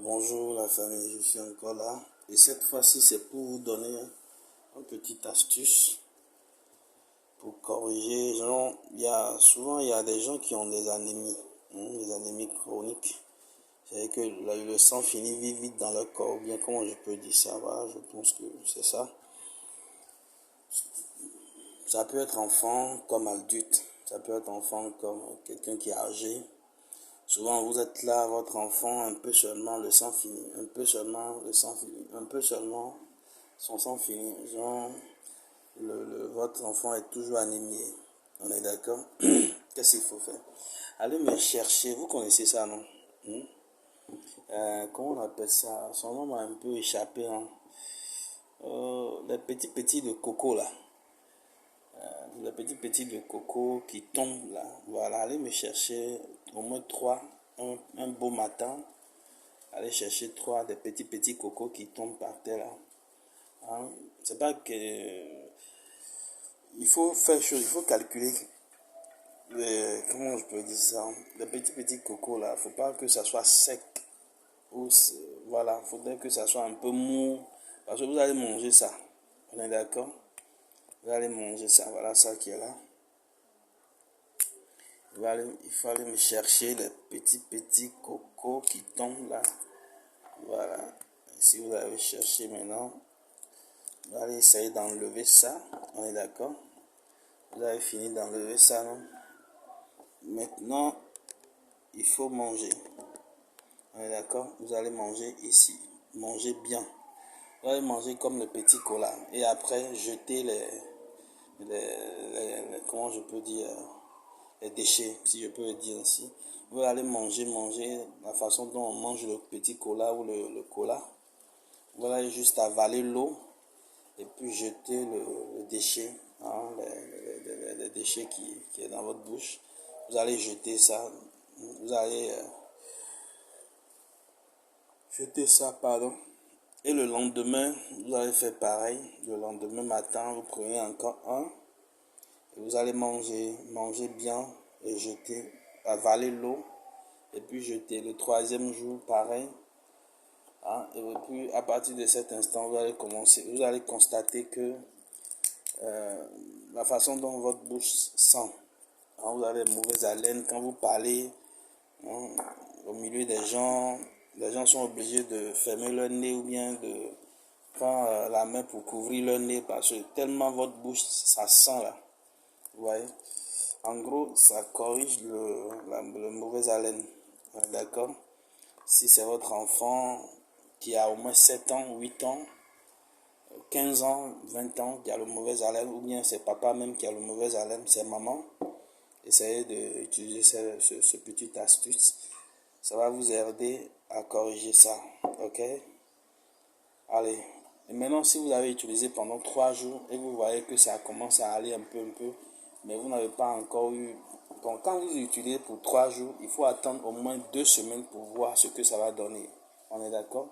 Bonjour la famille, je suis encore là. Et cette fois-ci, c'est pour vous donner une petite astuce pour corriger. Souvent, il y a des gens qui ont des anémies, des anémies chroniques. C'est que le sang finit vite dans leur corps. Ou bien, comment je peux dire ça? Voilà, je pense que c'est ça. Ça peut être enfant comme adulte. Ça peut être enfant comme quelqu'un qui est âgé. Souvent, vous êtes là, votre enfant, un peu seulement, le sang finit. Un peu seulement, le sang finit. Un peu seulement, son sang finit. Genre, votre enfant est toujours anémié. On est d'accord? Qu'est-ce qu'il faut faire? Allez me chercher. Vous connaissez ça, non? Comment on appelle ça? Son nom m'a un peu échappé. Hein? Les petits de coco, là. Les petits de coco qui tombent, là. Voilà, allez me chercher au moins 3. Un beau matin. Allez chercher 3 des petits cocos qui tombent par terre, là. Hein? C'est pas que... Il faut faire chose, il faut calculer comment je peux dire ça, les petits cocos là, faut pas que ça soit sec ou voilà, faudrait que ça soit un peu mou parce que vous allez manger ça. On est d'accord? Vous allez manger ça, voilà ça qui est là. Il faut aller me chercher les petits cocos qui tombent là. Voilà. Si vous allez chercher maintenant, vous allez essayer d'enlever ça. On est d'accord? Vous avez fini d'enlever ça, non? Maintenant, il faut manger. On est d'accord? Vous allez manger ici. Mangez bien. Vous allez manger comme le petit cola. Et après, jeter comment je peux dire, les déchets, si je peux le dire ainsi. Vous allez manger la façon dont on mange le petit cola ou le cola. Vous allez juste avaler l'eau et puis jeter le déchet, hein, les déchets qui est dans votre bouche. Vous allez jeter ça. Vous allez jeter ça, pardon. Et le lendemain, vous allez faire pareil. Le lendemain matin, vous prenez encore un. Et vous allez manger bien et jeter, avaler l'eau. Et puis jeter. Le troisième jour, pareil. Hein, et puis à partir de cet instant, vous allez constater que la façon dont votre bouche sent. Hein, vous avez mauvaise haleine quand vous parlez, hein, au milieu des gens. Les gens sont obligés de fermer leur nez ou bien de prendre la main pour couvrir leur nez parce que tellement votre bouche, ça sent là. Vous voyez? En gros, ça corrige le mauvais haleine. D'accord? Si c'est votre enfant qui a au moins 7 ans, 8 ans, 15 ans, 20 ans qui a le mauvais haleine, ou bien c'est papa même qui a le mauvais haleine, c'est maman, essayez d'utiliser ce petit astuce. Ça va vous aider à corriger ça. Ok? Allez. Et maintenant, si vous avez utilisé pendant 3 jours et vous voyez que ça commence à aller un peu, mais vous n'avez pas encore eu... Donc, quand vous utilisez pour 3 jours, il faut attendre au moins 2 semaines pour voir ce que ça va donner. On est d'accord?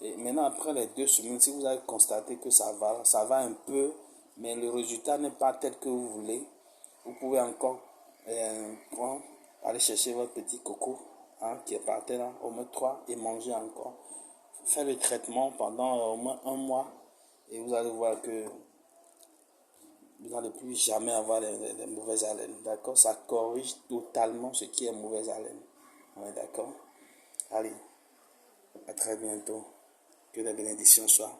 Et maintenant, après les 2 semaines, si vous avez constaté que ça va un peu, mais le résultat n'est pas tel que vous voulez, vous pouvez encore aller chercher votre petit coco, hein, qui est par terre, là, au moins 3, et manger encore. Faites le traitement pendant au moins 1 mois et vous allez voir que vous n'allez plus jamais avoir les mauvaises haleines. D'accord? Ça corrige totalement ce qui est mauvaise haleine. On est d'accord? Allez, à très bientôt. Que la bénédiction soit.